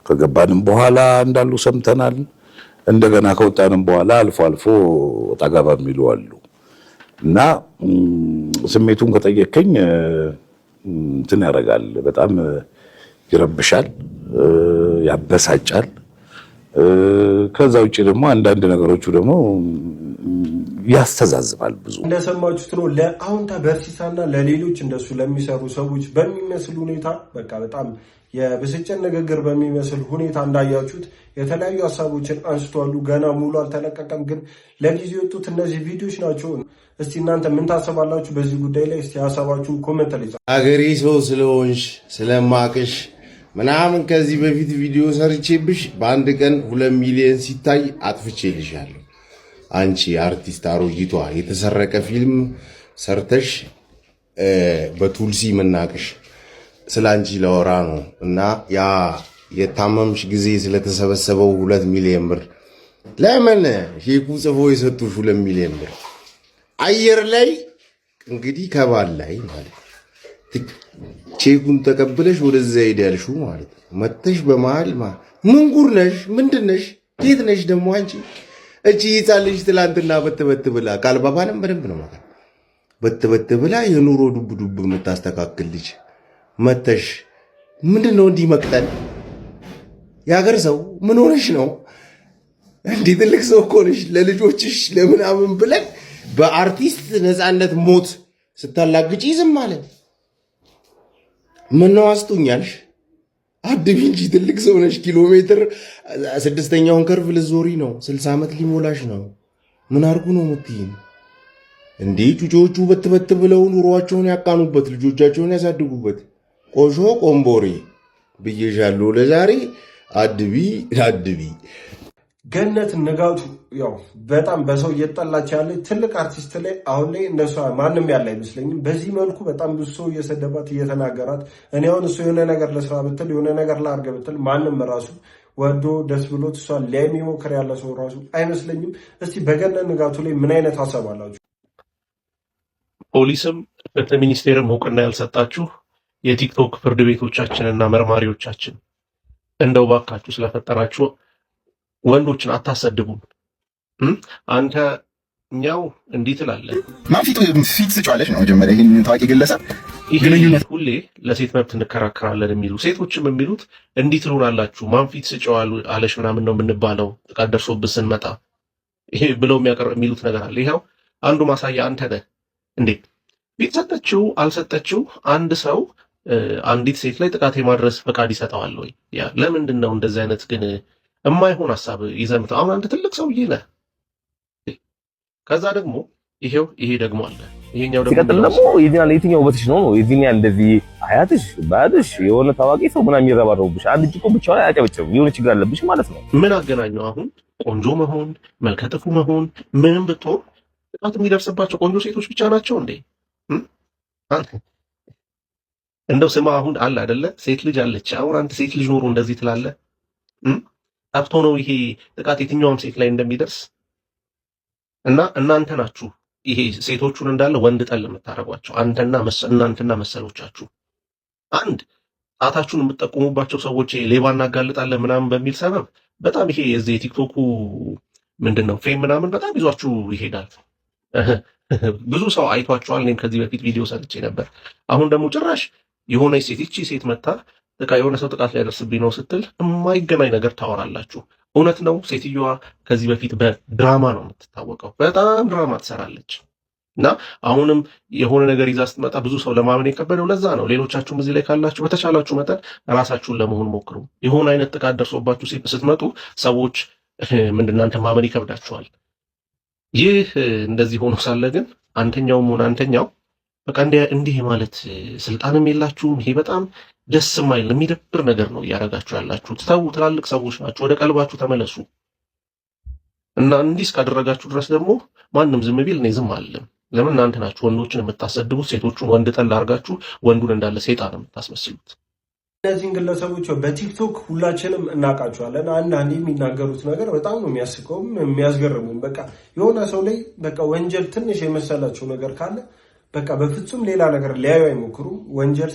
S17: ከገባንም በኋላ እንዳሉ ሰምተናል እንደገና ከወጣንም በኋላ አልፎ አልፎ ወጣጋባ የሚሉ አሉ እና ስሜቱን ከጠየቀኝ እንትን ያረጋል በጣም ይረብሻል ያበሳጫል ከዛ ውጪ ደግሞ አንዳንድ ነገሮቹ ደግሞ ያስተዛዝባል ብዙ
S8: እንደሰማችሁት ነው ለአሁንታ በርሲሳና ለሌሎች እንደሱ ለሚሰሩ ሰዎች በሚመስል ሁኔታ በቃ በጣም የብስጭት ንግግር በሚመስል ሁኔታ እንዳያችሁት የተለያዩ ሀሳቦችን አንስተዋሉ ገና ሙሉ አልተለቀቀም ግን ለጊዜው የወጡት እነዚህ ቪዲዮዎች ናቸው እስቲ እናንተ ምን ታስባላችሁ በዚህ ጉዳይ ላይ እስቲ ሀሳባችሁን ኮሜንት ላይ
S19: አገሬ ሰው ስለሆንሽ ስለማቅሽ ምናምን ከዚህ በፊት ቪዲዮ ሰርቼብሽ በአንድ ቀን 2 ሚሊዮን ሲታይ አጥፍቼልሻለሁ አንቺ አርቲስት አሮጊቷ የተሰረቀ ፊልም ሰርተሽ በቱልሲ መናቅሽ ስላንቺ ለወራ ነው እና ያ የታመምሽ ጊዜ ስለተሰበሰበው 2 ሚሊዮን ብር ለምን ሼኩ ጽፎ የሰጡሽ 2 ሚሊዮን ብር አየር ላይ እንግዲህ ከባል ላይ ማለት ቼኩን ተቀብለሽ ወደዛ ሄዳልሹ ማለት መተሽ በመሃል ምን ጉር ነሽ ምንድነሽ የት ነሽ ደግሞ አንቺ እቺ ይጻልሽ ትላንትና በትበት ብላ ካልባባንም በደንብ ነው ማለት በትበት ብላ የኑሮ ዱብ ዱብ የምታስተካክል ልጅ መተሽ ምንድነው እንዲህ መቅጠል ያገር ሰው ምን ሆነሽ ነው እንዴ ትልቅ ሰው እኮ ነሽ ለልጆችሽ ለምናምን ብለን በአርቲስት ነፃነት ሞት ስታላግጪ ዝም ማለት ምን ነው አስጡኛልሽ አድቢ እንጂ ትልቅ ሰው ነሽ ኪሎ ሜትር 6ኛውን ከርቭ ልዞሪ ነው 60 ዓመት ሊሞላሽ ነው ምን አርጉ ነው የምትይኝ እንዴ ጩጮቹ በትበት ብለው ኑሯቸውን ያቃኑበት ልጆቻቸውን ያሳድጉበት ቆሾ ቆምቦሪ ብዬሻለሁ ለዛሬ አድቢ
S8: ገነት ንጋቱ ያው በጣም በሰው እየተጠላች ያለ ትልቅ አርቲስት ላይ አሁን ላይ እንደሷ ማንም ያለ አይመስለኝም። በዚህ መልኩ በጣም ብዙ ሰው እየሰደባት እየተናገራት፣ እኔ አሁን እሱ የሆነ ነገር ለስራ ብትል የሆነ ነገር ላርገ ብትል ማንም ራሱ ወዶ ደስ ብሎት እሷን ሊያሚሞክር ያለ ሰው ራሱ አይመስለኝም። እስቲ በገነት ንጋቱ ላይ ምን አይነት ሀሳብ አላችሁ?
S20: ፖሊስም ፍትህ ሚኒስቴርም እውቅና ያልሰጣችሁ የቲክቶክ ፍርድ ቤቶቻችንና መርማሪዎቻችን እንደው ባካችሁ ስለፈጠራችሁ ወንዶችን አታሰድቡም። አንተ እኛው እንዲህ ትላለህ።
S7: ማፊት ስጫለች ነው መጀመሪያ ይህን ታዋቂ ግለሰብ
S20: ግንኙነት ሁሌ ለሴት መብት እንከራከራለን የሚሉ ሴቶችም የሚሉት እንዲህ ትሉናላችሁ፣ ማንፊት ስጫዋል አለሽ ምናምን ነው የምንባለው ጥቃት ደርሶብን ስንመጣ ይሄ ብለው የሚሉት ነገር አለ። ይኸው አንዱ ማሳያ አንተ ነህ እንዴ። ፊት ሰጠችው አልሰጠችው አንድ ሰው አንዲት ሴት ላይ ጥቃት የማድረስ ፈቃድ ይሰጠዋል ወይ? ያ ለምንድን ነው እንደዚህ አይነት ግን የማይሆን ሀሳብ ይዘምት? አሁን አንተ ትልቅ ሰውዬ ነህ። ከዛ ደግሞ ይሄ ደግሞ አለ። ይሄኛው ደግሞ
S21: ሲቀጥል ደግሞ የትኛው ውበትሽ ነው የዚህኛው እንደዚህ አያትሽ ባድሽ የሆነ ታዋቂ ሰው ምናምን የሚረባረቡብሽ አንድ እጅ እኮ ብቻውን አያጨበጭብም። የሆነ ችግር አለብሽ ማለት ነው።
S20: ምን አገናኘው? አሁን ቆንጆ መሆን መልከጥፉ መሆን ምንም ብትሆን ጥቃት የሚደርስባቸው ቆንጆ ሴቶች ብቻ ናቸው እንዴ? እንደው ስማ አሁን አለ አይደለ ሴት ልጅ አለች። አሁን አንተ ሴት ልጅ ኖሮ እንደዚህ ትላለህ? ጠፍቶ ነው ይሄ ጥቃት የትኛውም ሴት ላይ እንደሚደርስ እና እናንተ ናችሁ ይሄ ሴቶቹን እንዳለ ወንድ ጠል የምታረጓቸው እናንተና መሰሎቻችሁ። አንድ ጣታችሁን የምትጠቁሙባቸው ሰዎች ሌባ እናጋልጣለን ምናምን በሚል ሰበብ በጣም ይሄ የዚህ የቲክቶኩ ምንድነው ፌም ምናምን በጣም ይዟችሁ ይሄዳል። ብዙ ሰው አይቷቸዋል። እኔም ከዚህ በፊት ቪዲዮ ሰርቼ ነበር። አሁን ደግሞ ጭራሽ የሆነ ሴት መታ የሆነ ሰው ጥቃት ሊያደርስብኝ ነው ስትል የማይገናኝ ነገር ታወራላችሁ። እውነት ነው። ሴትዮዋ ከዚህ በፊት በድራማ ነው የምትታወቀው። በጣም ድራማ ትሰራለች እና አሁንም የሆነ ነገር ይዛ ስትመጣ ብዙ ሰው ለማመን የከበደው ለዛ ነው። ሌሎቻችሁም እዚህ ላይ ካላችሁ በተቻላችሁ መጠን ራሳችሁን ለመሆን ሞክሩ። የሆነ አይነት ጥቃት ደርሶባችሁ ስትመጡ ሰዎች እናንተ ማመን ይከብዳችኋል። ይህ እንደዚህ ሆኖ ሳለ ግን አንተኛውም ሆነ አንተኛው በቃ እንዲህ ማለት ስልጣንም የላችሁም። ይሄ በጣም ደስ የማይል የሚደብር ነገር ነው እያደረጋችሁ ያላችሁት። ተው፣ ትላልቅ ሰዎች ናችሁ፣ ወደ ቀልባችሁ ተመለሱ እና እንዲህ እስካደረጋችሁ ድረስ ደግሞ ማንም ዝም ቢል እኔ ዝም አልልም። ለምን እናንተ ናችሁ ወንዶችን የምታሰድቡት፣ ሴቶቹን ወንድ ጠል አድርጋችሁ ወንዱን እንዳለ ሰይጣን የምታስመስሉት።
S8: እነዚህን ግለሰቦች በቲክቶክ ሁላችንም እናውቃቸዋለን። አንዳንዴ የሚናገሩት ነገር በጣም ነው የሚያስቀውም የሚያስገርሙም። በቃ የሆነ ሰው ላይ በቃ ወንጀል ትንሽ የመሰላቸው ነገር ካለ በቃ በፍጹም ሌላ ነገር ሊያዩ አይሞክሩም። ወንጀል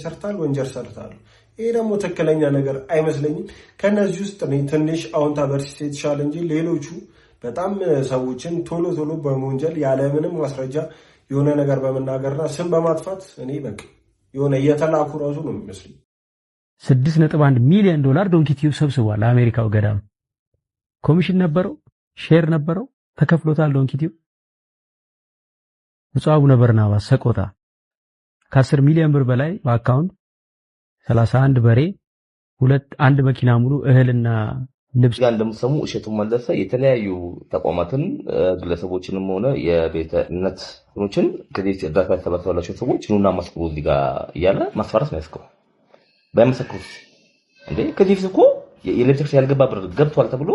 S8: ሰርታሉ። ይሄ ደግሞ ትክክለኛ ነገር አይመስለኝም። ከነዚህ ውስጥ እኔ ትንሽ አዎንታ በርሲስ የተሻለ እንጂ ሌሎቹ በጣም ሰዎችን ቶሎ በመወንጀል ያለምንም ማስረጃ የሆነ ነገር በመናገርና ስም በማጥፋት እኔ በቃ የሆነ እየተላኩ ራሱ ነው የሚመስለኝ።
S22: $6.1 ሚሊዮን ዶንኪ ቲዩብ ሰብስቧል። አሜሪካው ገዳም ኮሚሽን ነበረው፣ ሼር ነበረው፣ ተከፍሎታል። ዶንኪ ቲዩብ ብፁዕ አቡነ በርናባስ ሰቆጣ ከ10 ሚሊዮን ብር በላይ በአካውንት 31 በሬ አንድ መኪና ሙሉ እህልና ልብስ
S21: ጋር እንደምትሰሙ እሸቱ መለሰ የተለያዩ ተቋማትን ግለሰቦችንም ሆነ የቤተ እምነት ሆኖችን ከዚህ እርዳታ ያሰባሰባላቸው ሰዎች ኑና መስክሩ እዚህ ጋር እያለ ማስፈራራት ነው ያስከው። ባይመሰክሩስ እንዴ? ከዚህ እኮ የኤሌክትሪክ ያልገባ ብር ገብቷል ተብሎ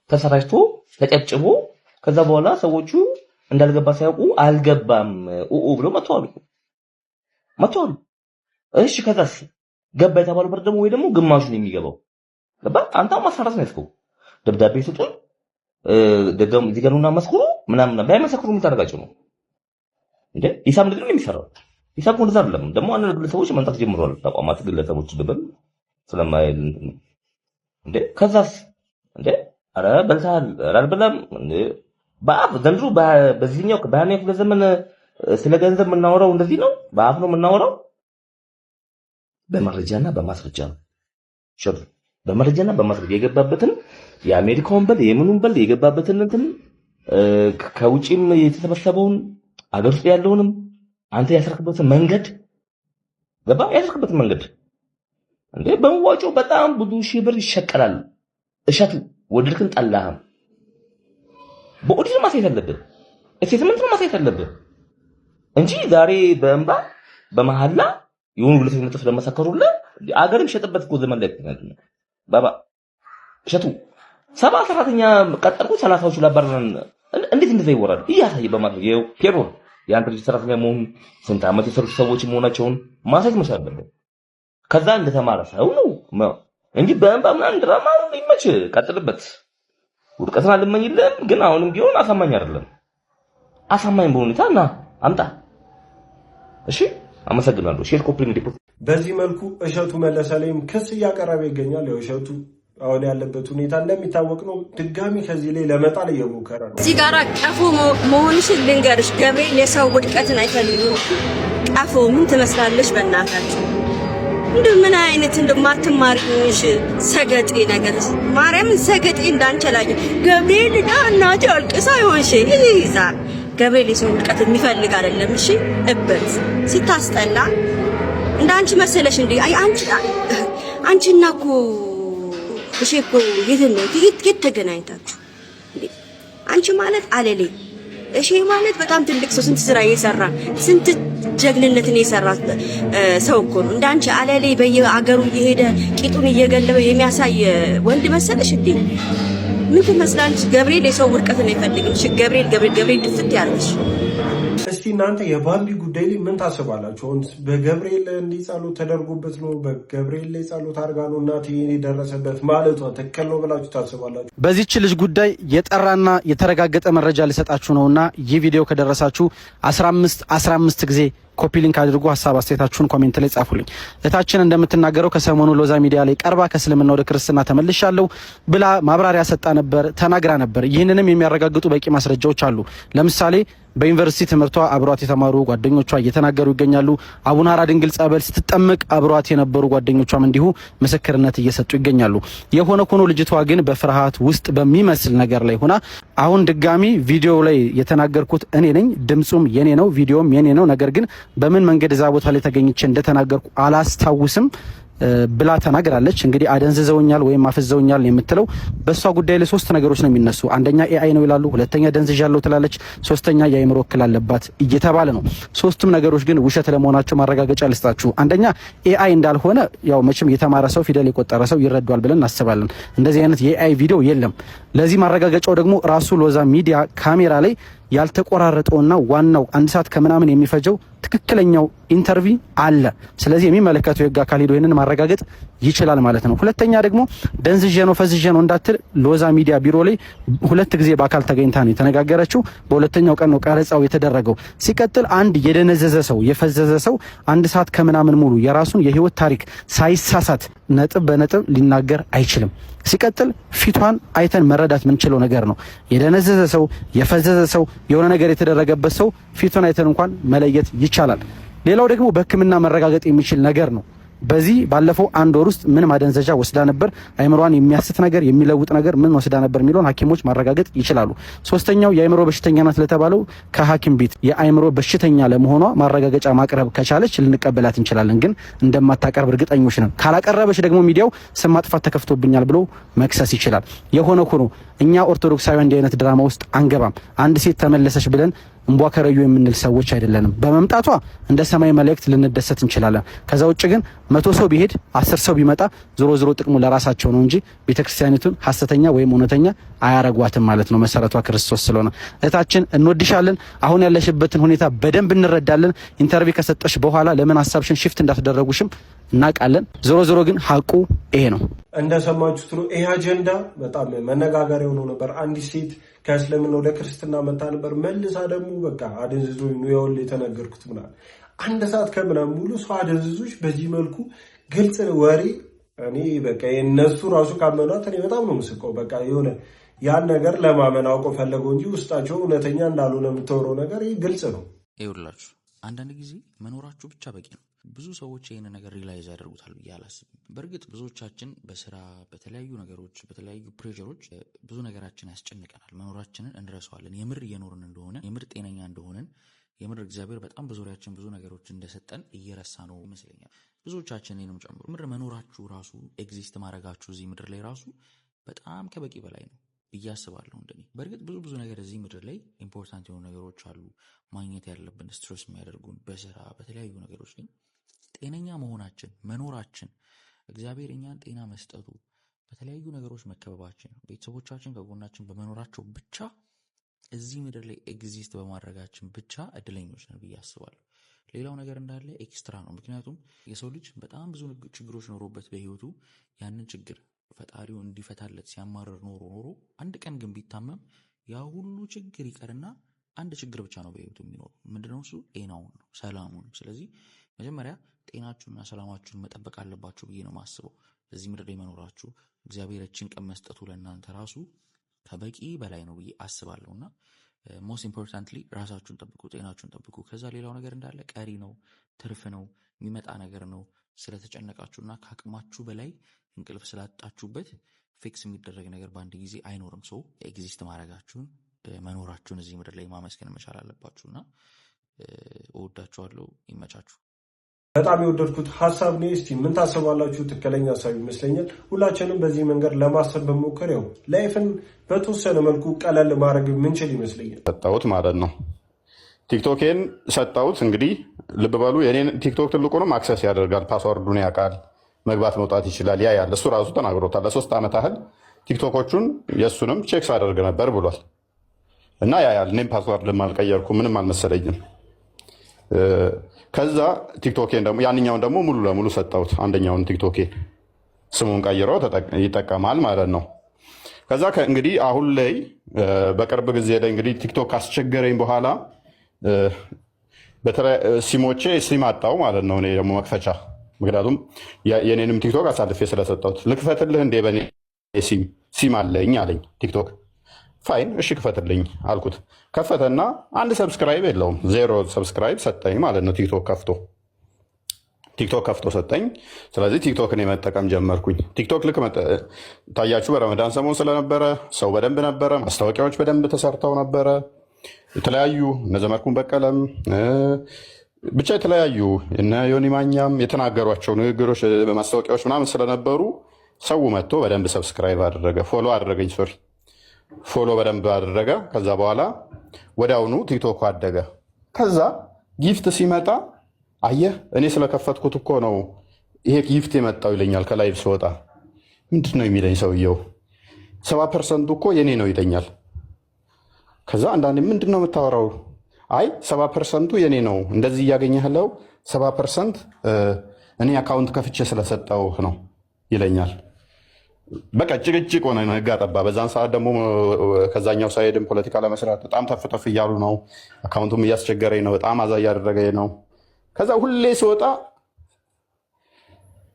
S21: ተሰራጭቶ ተጨብጭቦ ከዛ በኋላ ሰዎቹ እንዳልገባ ሳያውቁ አልገባም ብሎ መጥተዋል። እሺ ከዛስ ገባ የተባለው ብር ደግሞ ወይ ደግሞ ግማሹን የሚገባው ገባ። አንተው ማስፈራራት ነው ያስከው። ደብዳቤ ስጡን ደገም እዚህ ጋር ኑና መስክሩ ምናምን ባይመሰክሩ ምን ታደርጋቸው ነው እንዴ? ሂሳብ ምንድን ነው የሚሰራው? ሂሳብ እንደዛ አይደለም። ደግሞ አንድ ግለሰቦች መንጣት ጀምረዋል። ተቋማት ግለሰቦች ድብል ስለማይል እንዴ ከዛስ እንዴ አረ በልታል አልበላም እንዴ በአፍ ዘንድሮ በዚህኛው በሃያኛው ክፍለ ዘመን ስለ ገንዘብ የምናወራው እንደዚህ ነው። በአፍ ነው የምናወራው። በመረጃና በማስረጃ ነው። በመረጃና በማስረጃ የገባበትን የአሜሪካውን በል የምኑን በል የገባበትን እንትን ከውጪም የተሰበሰበውን አገር ውስጥ ያለውንም አንተ ያስረክበትን መንገድ ገባ ያስረክበትን መንገድ እንዴ በመዋጮ በጣም ብዙ ሺህ ብር ይሸቀላል። እሸቱ ወድልክን ጠላህም በኦዲት ማሳየት አለብህ። ስቴትመንት ማሳየት አለብህ እንጂ ዛሬ በእንባ በመሐላ የሆኑ ግለሰቦች ስለመሰከሩልህ አገርም ሸጠበት እኮ ዘመን ላይ ባባ እሸቱ 7 ሰራተኛ ቀጠርኩ 30ዎቹ ላባረን እንዴት እንደዛ ይወራል? እያሳየ በማድረግ ይኸው ፔሮል የአንተ ልጅ ሰራተኛ መሆኑን ስንት ዓመት የሰሩ ሰዎች መሆናቸውን ማሳየት መቻል አለብን። ከዛ እንደተማረ ሰው ነው እንጂ በእንባ ምናምን ድራማ ይመች ቀጥልበት። ውድቀትን አልመኝልህም፣ ግን አሁንም ቢሆን አሳማኝ አይደለም። አሳማኝ በሁኔታ ና አምጣ። እሺ አመሰግናለሁ። ሼር ኮፒንግ ዲፖ
S8: በዚህ መልኩ እሸቱ መለሰ ላይም ክስ እያቀረበ ይገኛል። ያው እሸቱ አሁን ያለበት ሁኔታ እንደሚታወቅ ነው። ድጋሚ ከዚህ ላይ ለመጣል እየሞከረ ነው።
S1: እዚህ ጋር ቀፎ መሆንሽን ልንገርሽ፣ ገብርኤል የሰው ውድቀትን አይፈልግም። ቀፎ ምን ትመስላለሽ? በእናታችሁ እንደ ምን አይነት እንደማትማሪሽ ሰገጤ ነገር ማርያምን ሰገጤ እንዳንቸላኝ ገብርኤል እናቴ አልቅሳ ይሆንሽ ይዛ ገብርኤል የሰው ውድቀት የሚፈልግ አይደለም። እሺ እበት ስታስጠላ እንዳንቺ መሰለሽ እንዴ? አይ አንቺና እኮ እሺ እኮ የት ተገናኝታችሁ እንዴ? አንቺ ማለት አለሌ እሺ ማለት በጣም ትልቅ ሰው ስንት ስራ እየሰራ ስንት ጀግንነትን የሰራ ሰው እኮ ነው። እንዳንቺ አለሌ በየአገሩ እየሄደ ቂጡን እየገለበ የሚያሳይ ወንድ መሰለሽ እንዴ? ምን ትመስላለሽ? ገብርኤል የሰው ውድቀትን አይፈልግም። እሺ ገብርኤል ድፍት ያለሽ።
S8: እስቲ እናንተ የባምቢ ጉዳይ ላይ ምን ታስባላችሁ? አሁን በገብርኤል እንዲጸሎት ተደርጎበት ነው? በገብርኤል ላይ ጸሎት አድርጋ ነው እናቴ የደረሰበት ማለቷ ትክክል ነው ብላችሁ ታስባላችሁ?
S9: በዚህች ልጅ ጉዳይ የጠራና የተረጋገጠ መረጃ ልሰጣችሁ ነውና ይህ ቪዲዮ ከደረሳችሁ 15 ጊዜ ኮፒ ሊንክ አድርጉ። ሐሳብ አስተያየታችሁን ኮሜንት ላይ ጻፉልኝ። እታችን እንደምትናገረው ከሰሞኑ ሎዛ ሚዲያ ላይ ቀርባ ከእስልምና ወደ ክርስትና ተመልሻለሁ ብላ ማብራሪያ ሰጣ ነበር፣ ተናግራ ነበር። ይህንንም የሚያረጋግጡ በቂ ማስረጃዎች አሉ። ለምሳሌ በዩኒቨርሲቲ ትምህርቷ አብሯት የተማሩ ጓደኞቿ እየተናገሩ ይገኛሉ። አቡነ ሐራ ድንግል ጸበል ስትጠመቅ አብሯት የነበሩ ጓደኞቿም እንዲሁ ምስክርነት እየሰጡ ይገኛሉ። የሆነ ሆኖ ልጅቷ ግን በፍርሃት ውስጥ በሚመስል ነገር ላይ ሆና አሁን ድጋሚ ቪዲዮ ላይ የተናገርኩት እኔ ነኝ፣ ድምጹም የኔ ነው፣ ቪዲዮም የኔ ነው፣ ነገር ግን በምን መንገድ እዛ ቦታ ላይ ተገኝቼ እንደተናገርኩ አላስታውስም ብላ ተናግራለች። እንግዲህ አደንዝዘውኛል ወይም አፍዘውኛል የምትለው በሷ ጉዳይ ላይ 3 ነገሮች ነው የሚነሱ። አንደኛ ኤአይ ነው ይላሉ፣ ሁለተኛ ደንዝዣለሁ ትላለች፣ ሶስተኛ የአእምሮ እክል አለባት እየተባለ ነው። 3ቱም ነገሮች ግን ውሸት ለመሆናቸው ማረጋገጫ ልስጣችሁ። አንደኛ ኤአይ እንዳልሆነ ያው መቼም የተማረ ሰው ፊደል የቆጠረ ሰው ይረዳዋል ብለን እናስባለን። እንደዚህ አይነት የኤአይ ቪዲዮ የለም። ለዚህ ማረጋገጫው ደግሞ ራሱ ሎዛ ሚዲያ ካሜራ ላይ ያልተቆራረጠውና ዋናው 1 ሰዓት ከምናምን የሚፈጀው ትክክለኛው ኢንተርቪ አለ። ስለዚህ የሚመለከተው የህግ አካል ሄዶ ይሄንን ማረጋገጥ ይችላል ማለት ነው። ሁለተኛ ደግሞ ደንዝዤ ነው ፈዝዤ ነው እንዳትል ሎዛ ሚዲያ ቢሮ ላይ 2 ጊዜ በአካል ተገኝታ ነው የተነጋገረችው። በሁለተኛው ቀን ነው ቀረጻው የተደረገው። ሲቀጥል አንድ የደነዘዘ ሰው የፈዘዘ ሰው 1 ሰዓት ከምናምን ሙሉ የራሱን የህይወት ታሪክ ሳይሳሳት ነጥብ በነጥብ ሊናገር አይችልም። ሲቀጥል ፊቷን አይተን መረዳት የምንችለው ነገር ነው። የደነዘዘ ሰው የፈዘዘ ሰው የሆነ ነገር የተደረገበት ሰው ፊቱን አይተን እንኳን መለየት ይቻላል። ሌላው ደግሞ በህክምና መረጋገጥ የሚችል ነገር ነው። በዚህ ባለፈው 1 ወር ውስጥ ምን ማደንዘዣ ወስዳ ነበር፣ አይምሮዋን የሚያስት ነገር የሚለውጥ ነገር ምን ወስዳ ነበር የሚለውን ሐኪሞች ማረጋገጥ ይችላሉ። ሶስተኛው የአይምሮ በሽተኛ ናት ለተባለው ከሐኪም ቤት የአይምሮ በሽተኛ ለመሆኗ ማረጋገጫ ማቅረብ ከቻለች ልንቀበላት እንችላለን። ግን እንደማታቀርብ እርግጠኞች ነን። ካላቀረበች ደግሞ ሚዲያው ስም ማጥፋት ተከፍቶብኛል ብሎ መክሰስ ይችላል። የሆነ ሆኖ እኛ ኦርቶዶክሳውያን እንዲህ አይነት ድራማ ውስጥ አንገባም። አንድ ሴት ተመለሰች ብለን እንቧ ከረዩ የምንል ሰዎች አይደለንም። በመምጣቷ እንደ ሰማይ መልእክት ልንደሰት እንችላለን። ከዛ ውጭ ግን 100 ሰው ቢሄድ 10 ሰው ቢመጣ ዞሮ ጥቅሙ ለራሳቸው ነው እንጂ ቤተክርስቲያኒቱን ሐሰተኛ ወይም እውነተኛ አያረጓትም ማለት ነው። መሰረቷ ክርስቶስ ስለሆነ እህታችን እንወድሻለን። አሁን ያለሽበትን ሁኔታ በደንብ እንረዳለን። ኢንተርቪው ከሰጠሽ በኋላ ለምን ሐሳብሽን ሽፍት እንዳትደረጉሽም እናውቃለን። ዞሮ ግን ሀቁ ይሄ ነው።
S8: እንደሰማችሁት ነው። ይሄ አጀንዳ በጣም መነጋገሪያ ሆኖ ነበር። አንዲት ሴት ከእስልምና ወደ ክርስትና መታ ነበር። መልሳ ደግሞ በቃ አደንዝዞኝ ነው ያው የተነገርኩት ምናምን 1 ሰዓት ከምናምን ሙሉ ሰው አደንዝዞች በዚህ መልኩ ግልጽ ወሬ እኔ በቃ የነሱ ራሱ ካመኗት እኔ በጣም ነው የምስቀው። በቃ የሆነ ያን ነገር ለማመን አውቀው ፈለገው እንጂ ውስጣቸው እውነተኛ እንዳልሆነ የምታወራው ነገር ይህ ግልጽ ነው።
S23: ይኸውላችሁ አንዳንድ ጊዜ መኖራችሁ ብቻ በቂ ነው። ብዙ ሰዎች ይህን ነገር ሪላይዝ ያደርጉታል ብዬ አላስብም። በእርግጥ ብዙዎቻችን በስራ በተለያዩ ነገሮች በተለያዩ ፕሬሸሮች ብዙ ነገራችን ያስጨንቀናል። መኖራችንን እንረሳዋለን። የምር እየኖርን እንደሆነ የምር ጤነኛ እንደሆነን የምር እግዚአብሔር በጣም በዙሪያችን ብዙ ነገሮች እንደሰጠን እየረሳ ነው ይመስለኛል። ብዙዎቻችን እኔንም ጨምሮ ምድር መኖራችሁ ራሱ ኤግዚስት ማድረጋችሁ እዚህ ምድር ላይ ራሱ በጣም ከበቂ በላይ ነው ብዬ አስባለሁ። እንደኔ በእርግጥ ብዙ ነገር እዚህ ምድር ላይ ኢምፖርታንት የሆኑ ነገሮች አሉ ማግኘት ያለብን ስትሬስ የሚያደርጉን በስራ በተለያዩ ነገሮች ላይ ጤነኛ መሆናችን መኖራችን እግዚአብሔር እኛን ጤና መስጠቱ በተለያዩ ነገሮች መከበባችን፣ ቤተሰቦቻችን ከጎናችን በመኖራቸው ብቻ እዚህ ምድር ላይ ኤግዚስት በማድረጋችን ብቻ እድለኞች ነን ብዬ አስባለሁ። ሌላው ነገር እንዳለ ኤክስትራ ነው። ምክንያቱም የሰው ልጅ በጣም ብዙ ችግሮች ኖሮበት በህይወቱ ያንን ችግር ፈጣሪው እንዲፈታለት ሲያማረር ኖሮ አንድ ቀን ግን ቢታመም ያ ሁሉ ችግር ይቀርና አንድ ችግር ብቻ ነው በህይወቱ የሚኖረው። ምንድነው እሱ? ጤናውን ነው፣ ሰላሙን። ስለዚህ መጀመሪያ ጤናችሁንና ሰላማችሁን መጠበቅ አለባችሁ ብዬ ነው የማስበው። በዚህ ምድር ላይ መኖራችሁ እግዚአብሔር እችን ቀን መስጠቱ ለእናንተ ራሱ ከበቂ በላይ ነው ብዬ አስባለሁና ሞስት ኢምፖርታንትሊ ራሳችሁን ጠብቁ፣ ጤናችሁን ጠብቁ። ከዛ ሌላው ነገር እንዳለ ቀሪ ነው፣ ትርፍ ነው፣ የሚመጣ ነገር ነው። ስለተጨነቃችሁና ከአቅማችሁ በላይ እንቅልፍ ስላጣችሁበት ፊክስ የሚደረግ ነገር በአንድ ጊዜ አይኖርም። ሰው ኤግዚስት ማድረጋችሁን መኖራችሁን እዚህ ምድር ላይ ማመስገን መቻል አለባችሁና እወዳችኋለሁ። ይመቻችሁ።
S8: በጣም የወደድኩት ሀሳብ ነው። እስቲ ምን ታስባላችሁ? ትክክለኛ ሀሳብ ይመስለኛል። ሁላችንም በዚህ መንገድ ለማሰብ በሞከር ያው ላይፍን በተወሰነ መልኩ ቀለል ማድረግ የምንችል ይመስለኛል።
S5: ሰጣሁት ማለት ነው። ቲክቶኬን ሰጣሁት። እንግዲህ ልብ በሉ፣ የኔን ቲክቶክ ትልቁንም አክሰስ ያደርጋል፣ ፓስወርዱን ያውቃል፣ መግባት መውጣት ይችላል። ያ ያለ እሱ ራሱ ተናግሮታል። ለ3 ዓመት ያህል ቲክቶኮቹን የእሱንም ቼክስ አደርግ ነበር ብሏል። እና ያ ያል እኔም ፓስወርድም አልቀየርኩም፣ ምንም አልመሰለኝም። ከዛ ቲክቶኬን ደግሞ ያንኛውን ደግሞ ሙሉ ለሙሉ ሰጣሁት። አንደኛውን ቲክቶኬን ስሙን ቀይሮ ይጠቀማል ማለት ነው። ከዛ እንግዲህ አሁን ላይ በቅርብ ጊዜ ላይ እንግዲህ ቲክቶክ ካስቸገረኝ በኋላ ሲሞቼ ሲም አጣው ማለት ነው። እኔ ደግሞ መክፈቻ፣ ምክንያቱም የኔንም ቲክቶክ አሳልፌ ስለሰጠሁት። ልክፈትልህ እንዴ በኔ ሲም አለኝ አለኝ ቲክቶክ። ፋይን እሺ ክፈትልኝ አልኩት። ከፈተና አንድ ሰብስክራይብ የለውም፣ 0 ሰብስክራይብ ሰጠኝ ማለት ነው። ቲክቶክ ከፍቶ ሰጠኝ። ስለዚህ ቲክቶክን የመጠቀም ጀመርኩኝ። ቲክቶክ ልክ ታያችሁ በረመዳን ሰሞን ስለነበረ ሰው በደንብ ነበረ፣ ማስታወቂያዎች በደንብ ተሰርተው ነበረ። የተለያዩ እነ ዘመድኩን በቀለም ብቻ የተለያዩ እነ ዮኒ ማኛም የተናገሯቸው ንግግሮች በማስታወቂያዎች ምናምን ስለነበሩ ሰው መጥቶ በደንብ ሰብስክራይብ አደረገ፣ ፎሎ አደረገኝ። ፎሎ በደንብ አደረገ። ከዛ በኋላ ወዲያውኑ ቲክቶክ አደገ። ከዛ ጊፍት ሲመጣ አየህ እኔ ስለከፈትኩት እኮ ነው ይሄ ጊፍት የመጣው ይለኛል። ከላይቭ ስወጣ ምንድን ነው የሚለኝ ሰውየው? 70% እኮ የኔ ነው ይለኛል። ከዛ አንዳንዴ ምንድን ነው የምታወራው? አይ 70% የኔ ነው፣ እንደዚህ እያገኘህለው 70% እኔ አካውንት ከፍቼ ስለሰጠው ነው ይለኛል። በቃ ጭቅጭቅ ሆነ፣ ህግ አጠባ። በዛን ሰዓት ደግሞ ከዛኛው ሳይድም ፖለቲካ ለመስራት በጣም ተፍተፍ እያሉ ነው። አካውንቱም እያስቸገረኝ ነው፣ በጣም አዛ እያደረገኝ ነው። ከዛ ሁሌ ሲወጣ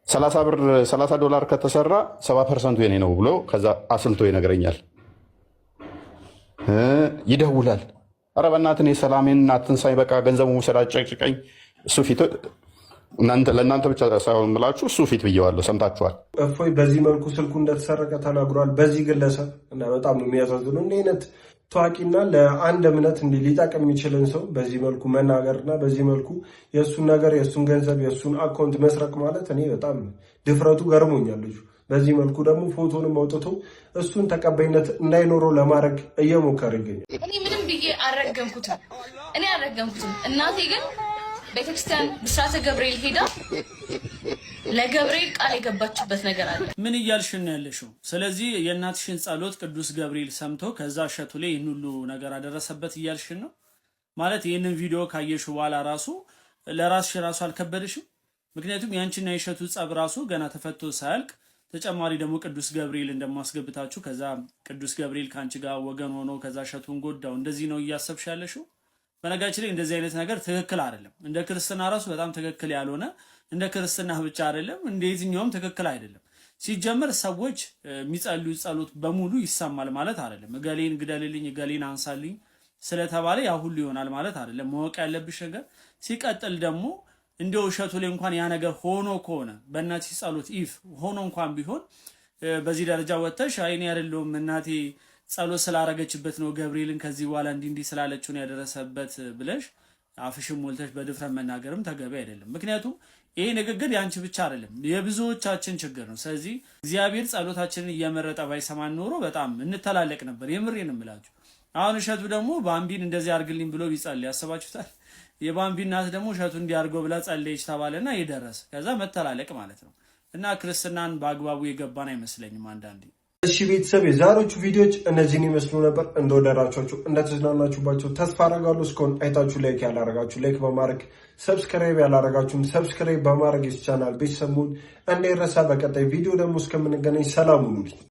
S5: $30 ከተሰራ 70% የኔ ነው ብሎ ከዛ አስልቶ ይነግረኛል። ይደውላል። ኧረ በእናትህ እኔ ሰላሜን አትንሳኝ፣ በቃ ገንዘቡ ውሰድ፣ አጨቅጭቀኝ። እሱ ፊት ለእናንተ ብቻ ሳይሆን ምላችሁ እሱ ፊት ብየዋለሁ፣ ሰምታችኋል።
S8: እፎይ በዚህ መልኩ ስልኩ እንደተሰረቀ ተናግሯል። በዚህ ግለሰብ እና በጣም ነው የሚያሳዝነው። እንዲህ አይነት ታዋቂና ለአንድ እምነት እንዲህ ሊጠቅም የሚችልን ሰው በዚህ መልኩ መናገርና በዚህ መልኩ የእሱን ነገር የእሱን ገንዘብ የእሱን አካውንት መስረቅ ማለት እኔ በጣም ድፍረቱ ገርሞኛል። ልጁ በዚህ መልኩ ደግሞ ፎቶንም አውጥቶ እሱን ተቀባይነት እንዳይኖረው ለማድረግ እየሞከረ ይገኛል።
S10: እኔ ምንም ብዬ አልረገምኩትም። እናቴ ግን ቤተክርስቲያን ብስራተ ገብርኤል ሄዳ ለገብርኤል ቃል የገባችበት ነገር አለ።
S11: ምን እያልሽን ነው ያለሽው? ስለዚህ የእናትሽን ጸሎት ቅዱስ ገብርኤል ሰምቶ ከዛ እሸቱ ላይ ይህን ሁሉ ነገር አደረሰበት እያልሽን ነው ማለት? ይህንን ቪዲዮ ካየሽ በኋላ ራሱ ለራስሽ ራሱ አልከበደሽም? ምክንያቱም ያንቺና የእሸቱ ጸብ ራሱ ገና ተፈቶ ሳያልቅ ተጨማሪ ደግሞ ቅዱስ ገብርኤል እንደማስገብታችሁ ከዛ ቅዱስ ገብርኤል ከአንቺ ጋር ወገን ሆኖ ከዛ እሸቱን ጎዳው። እንደዚህ ነው እያሰብሽ ያለሽው? በነገራችን ላይ እንደዚህ አይነት ነገር ትክክል አይደለም። እንደ ክርስትና ራሱ በጣም ትክክል ያልሆነ፣ እንደ ክርስትና ብቻ አይደለም እንደ የትኛውም ትክክል አይደለም። ሲጀመር ሰዎች የሚጸልዩ ጸሎት በሙሉ ይሰማል ማለት አይደለም። እገሌን ግደልልኝ፣ እገሌን አንሳልኝ ስለተባለ ያ ሁሉ ይሆናል ማለት አይደለም። ማወቅ ያለብሽ ነገር ሲቀጥል ደግሞ እንደው እሸቱ ላይ እንኳን ያ ነገር ሆኖ ከሆነ በእናትሽ ጸሎት ኢፍ ሆኖ እንኳን ቢሆን በዚህ ደረጃ ወጥተሽ አይኔ አይደለም እናቴ ጸሎት ስላረገችበት ነው ገብርኤልን ከዚህ በኋላ እንዲህ ስላለችው ነው ያደረሰበት ብለሽ አፍሽም ሞልተሽ በድፍረት መናገርም ተገቢ አይደለም። ምክንያቱም ይሄ ንግግር ያንቺ ብቻ አይደለም የብዙዎቻችን ችግር ነው። ስለዚህ እግዚአብሔር ጸሎታችንን እየመረጠ ባይሰማን ኖሮ በጣም እንተላለቅ ነበር። የምሬን እምላችሁ። አሁን እሸቱ ደግሞ ባምቢን እንደዚህ አርግልኝ ብሎ ቢጸልይ ያስባችሁታል? የባምቢ እናት ደግሞ እሸቱ እንዲያርገው ብላ ጸለየች ተባለና ይደረስ ከዛ መተላለቅ ማለት ነው። እና ክርስትናን በአግባቡ የገባን አይመስለኝም አንዳንዴ።
S8: እሺ ቤተሰብ የዛሬዎቹ ቪዲዮዎች እነዚህን ይመስሉ ነበር። እንደወደዳችኋቸው እንደተዝናናችሁባቸው ተስፋ አደርጋለሁ። እስካሁን አይታችሁ ላይክ ያላረጋችሁ ላይክ በማድረግ ሰብስክራይብ ያላረጋችሁም ሰብስክራይብ በማድረግ ቻናል ቤተሰብ ሁኑ እንዳይረሳ። በቀጣይ ቪዲዮ ደግሞ እስከምንገናኝ ሰላም ሁኑ።